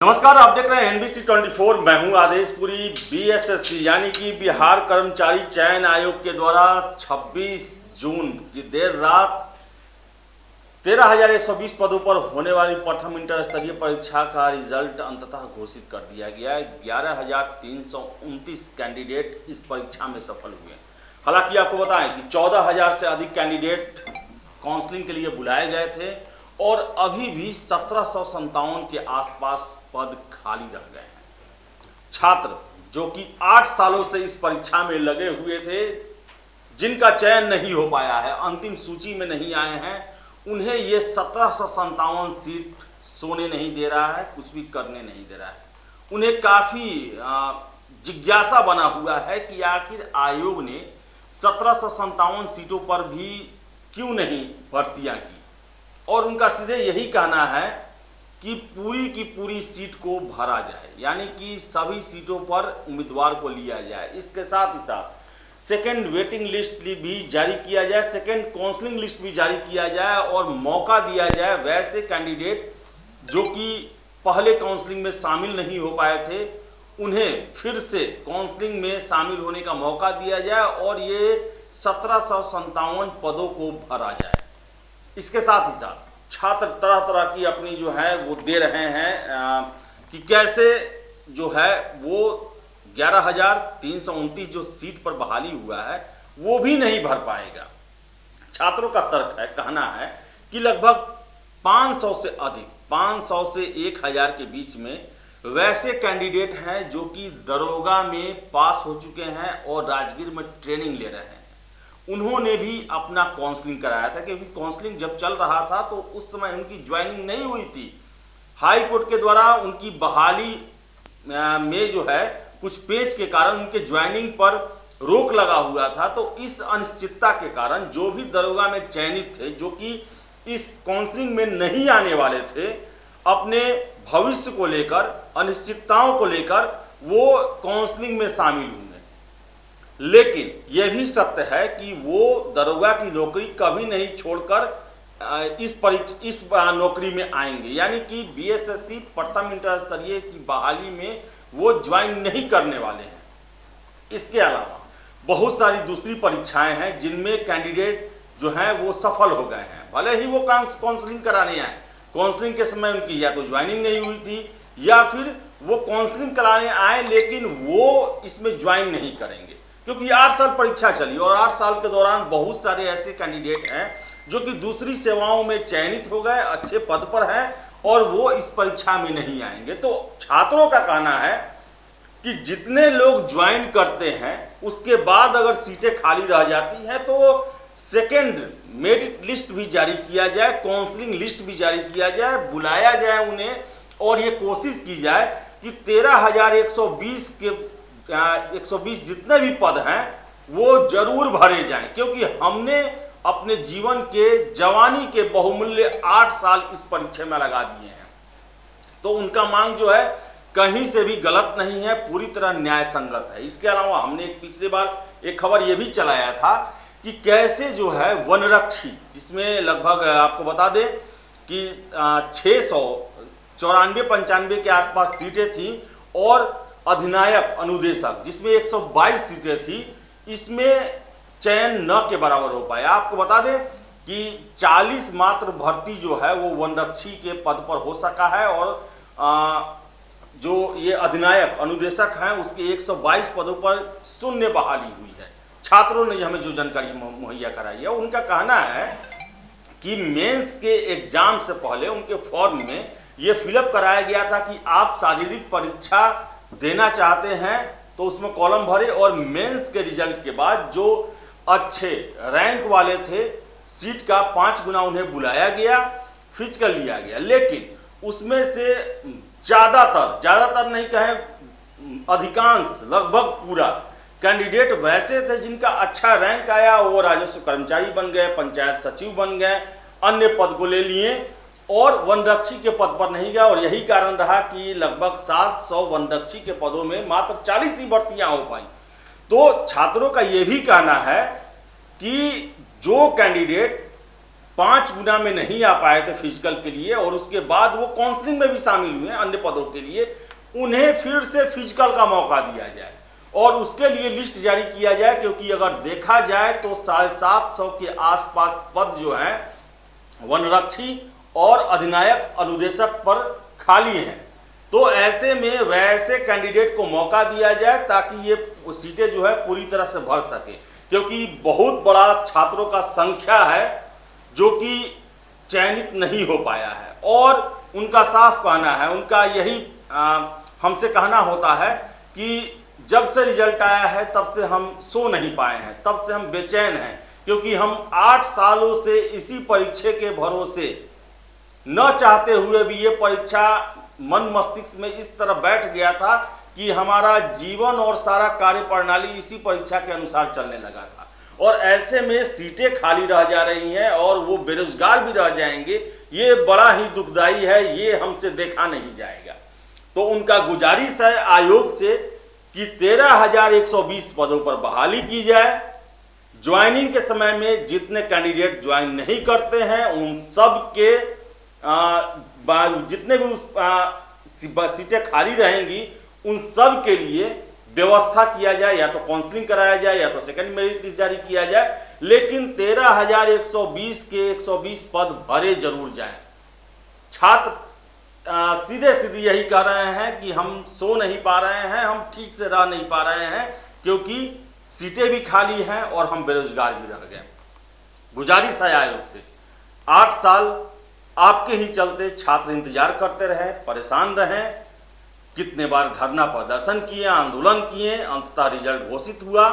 नमस्कार, आप देख रहे हैं एनबीसी 24। मैं हूं आदेशपुरी। बीएसएससी यानी कि बिहार कर्मचारी चयन आयोग के द्वारा 26 जून की देर रात 13,120 पदों पर होने वाली प्रथम इंटर स्तरीय परीक्षा का रिजल्ट अंततः घोषित कर दिया गया है। 11,329 कैंडिडेट इस परीक्षा में सफल हुए। हालांकि आपको बताएं कि 14,000 से अधिक कैंडिडेट काउंसलिंग के लिए बुलाए गए थे और अभी भी 1757 के आसपास पद खाली रह गए हैं। छात्र जो कि 8 सालों से इस परीक्षा में लगे हुए थे, जिनका चयन नहीं हो पाया है, अंतिम सूची में नहीं आए हैं, उन्हें ये 1757 सीट सोने नहीं दे रहा है, कुछ भी करने नहीं दे रहा है। उन्हें काफ़ी जिज्ञासा बना हुआ है कि आखिर आयोग ने 1757 सीटों पर भी क्यों नहीं भर्तियां की, और उनका सीधे यही कहना है कि पूरी की पूरी सीट को भरा जाए, यानी कि सभी सीटों पर उम्मीदवार को लिया जाए। इसके साथ ही साथ सेकंड वेटिंग लिस्ट भी जारी किया जाए, सेकंड काउंसलिंग लिस्ट भी जारी किया जाए और मौका दिया जाए वैसे कैंडिडेट जो कि पहले काउंसलिंग में शामिल नहीं हो पाए थे, उन्हें फिर से काउंसलिंग में शामिल होने का मौका दिया जाए और ये 1757 पदों को भरा जाए। इसके साथ ही साथ छात्र तरह तरह की अपनी जो है वो दे रहे हैं कि कैसे जो है वो 11,329 जो सीट पर बहाली हुआ है वो भी नहीं भर पाएगा। छात्रों का तर्क है, कहना है कि लगभग 500 से अधिक, 500 से 1,000 के बीच में वैसे कैंडिडेट हैं जो कि दरोगा में पास हो चुके हैं और राजगीर में ट्रेनिंग ले रहे हैं। उन्होंने भी अपना काउंसलिंग कराया था, क्योंकि काउंसलिंग जब चल रहा था तो उस समय उनकी ज्वाइनिंग नहीं हुई थी। हाई कोर्ट के द्वारा उनकी बहाली में जो है कुछ पेच के कारण उनके ज्वाइनिंग पर रोक लगा हुआ था। तो इस अनिश्चितता के कारण जो भी दरोगा में चयनित थे, जो कि इस काउंसलिंग में नहीं आने वाले थे, अपने भविष्य को लेकर, अनिश्चितताओं को लेकर वो काउंसलिंग में शामिल हुए। लेकिन यह भी सत्य है कि वो दरोगा की नौकरी कभी नहीं छोड़कर इस नौकरी में आएंगे, यानी कि बीएसएससी प्रथम इंटर स्तरीय की बहाली में वो ज्वाइन नहीं करने वाले हैं। इसके अलावा बहुत सारी दूसरी परीक्षाएं हैं जिनमें कैंडिडेट जो हैं वो सफल हो गए हैं, भले ही वो काउंसलिंग कराने आए। काउंसलिंग के समय उनकी या तो ज्वाइनिंग नहीं हुई थी या फिर वो काउंसलिंग कराने आए लेकिन वो इसमें ज्वाइन नहीं करेंगे, क्योंकि 8 साल परीक्षा चली और 8 साल के दौरान बहुत सारे ऐसे कैंडिडेट हैं जो कि दूसरी सेवाओं में चयनित हो गए, अच्छे पद पर हैं और वो इस परीक्षा में नहीं आएंगे। तो छात्रों का कहना है कि जितने लोग ज्वाइन करते हैं उसके बाद अगर सीटें खाली रह जाती हैं तो सेकेंड मेरिट लिस्ट भी जारी किया जाए, काउंसलिंग लिस्ट भी जारी किया जाए, बुलाया जाए उन्हें और ये कोशिश की जाए कि 13,120 के 120 जितने भी पद हैं वो जरूर भरे जाएं, क्योंकि हमने अपने जीवन के जवानी के बहुमूल्य 8 साल इस परीक्षा में लगा दिए हैं। तो उनका मांग जो है कहीं से भी गलत नहीं है, पूरी तरह न्याय संगत है। इसके अलावा हमने पिछली बार एक खबर ये भी चलाया था कि कैसे जो है वनरक्षी, जिसमें लगभग आपको बता दें कि 694-95 के आसपास सीटें थी और अधिनायक अनुदेशक जिसमें 122 सीटें थी, इसमें चयन न के बराबर हो पाया। आपको बता दें कि 40 मात्र भर्ती जो है वो वनरक्षी के पद पर हो सका है और जो ये अधिनायक अनुदेशक हैं उसके 122 पदों पर शून्य बहाली हुई है। छात्रों ने हमें जो जानकारी मुहैया कराई है, उनका कहना है कि मेंस के एग्जाम से पहले उनके फॉर्म में ये फिलअप कराया गया था कि आप शारीरिक परीक्षा देना चाहते हैं तो उसमें कॉलम भरे और मेंस के रिजल्ट के बाद जो अच्छे रैंक वाले थे, सीट का 5 गुना उन्हें बुलाया गया, फिजिकल लिया गया। लेकिन उसमें से ज़्यादातर नहीं कहें, अधिकांश, लगभग पूरा कैंडिडेट वैसे थे जिनका अच्छा रैंक आया, वो राजस्व कर्मचारी बन गए, पंचायत सचिव बन गए, अन्य पद को ले लिए और वनरक्षी के पद पर नहीं गया। और यही कारण रहा कि लगभग 700 वनरक्षी के पदों में मात्र 40 ही भर्तियां हो पाई। तो छात्रों का यह भी कहना है कि जो कैंडिडेट 5 गुना में नहीं आ पाए थे फिजिकल के लिए और उसके बाद वो काउंसलिंग में भी शामिल हुए अन्य पदों के लिए, उन्हें फिर से फिजिकल का मौका दिया जाए और उसके लिए लिस्ट जारी किया जाए, क्योंकि अगर देखा जाए तो 750 के आसपास पद जो हैं वनरक्षी और अधिनायक अनुदेशक पर खाली हैं। तो ऐसे में वैसे कैंडिडेट को मौका दिया जाए ताकि ये सीटें जो है पूरी तरह से भर सके, क्योंकि बहुत बड़ा छात्रों का संख्या है जो कि चयनित नहीं हो पाया है। और उनका साफ कहना है, उनका यही हमसे कहना होता है कि जब से रिजल्ट आया है तब से हम सो नहीं पाए हैं, तब से हम बेचैन हैं, क्योंकि हम 8 सालों से इसी परीक्षा के भरोसे न चाहते हुए भी ये परीक्षा मन मस्तिष्क में इस तरह बैठ गया था कि हमारा जीवन और सारा कार्य प्रणाली इसी परीक्षा के अनुसार चलने लगा था। और ऐसे में सीटें खाली रह जा रही हैं और वो बेरोजगार भी रह जाएंगे, ये बड़ा ही दुखदाई है, ये हमसे देखा नहीं जाएगा। तो उनका गुजारिश है आयोग से कि 13,120 पदों पर बहाली की जाए। ज्वाइनिंग के समय में जितने कैंडिडेट ज्वाइन नहीं करते हैं उन सब के जितने भी सीटें खाली रहेंगी उन सब के लिए व्यवस्था किया जाए, या तो काउंसलिंग कराया जाए या तो सेकंड मेरिट लिस्ट जारी किया जाए, लेकिन 13,120 के 120 पद भरे जरूर जाएं। छात्र सीधे सीधे यही कह रहे हैं कि हम सो नहीं पा रहे हैं, हम ठीक से रह नहीं पा रहे हैं, क्योंकि सीटें भी खाली हैं और हम बेरोजगार भी रह गए। गुजारिश है आयोग से, 8 साल आपके ही चलते छात्र इंतजार करते रहे, परेशान रहे, कितने बार धरना प्रदर्शन किए, आंदोलन किए, अंततः रिजल्ट घोषित हुआ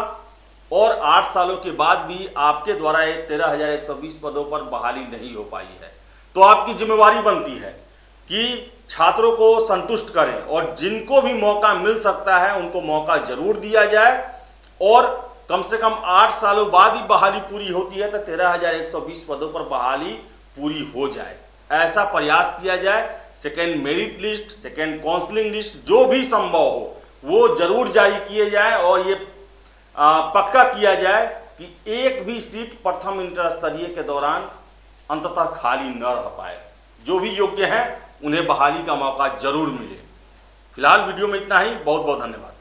और 8 सालों के बाद भी आपके द्वारा ये 13,120 पदों पर बहाली नहीं हो पाई है। तो आपकी जिम्मेवारी बनती है कि छात्रों को संतुष्ट करें और जिनको भी मौका मिल सकता है उनको मौका जरूर दिया जाए और कम से कम 8 सालों बाद ही बहाली पूरी होती है तो 13,120 पदों पर बहाली पूरी हो जाए, ऐसा प्रयास किया जाए। Second merit list, second counselling list जो भी संभव हो वो जरूर जारी किए जाए और ये पक्का किया जाए कि एक भी सीट प्रथम इंटर स्तरीय के दौरान अंततः खाली न रह पाए। जो भी योग्य हैं उन्हें बहाली का मौका जरूर मिले। फिलहाल वीडियो में इतना ही, बहुत बहुत धन्यवाद।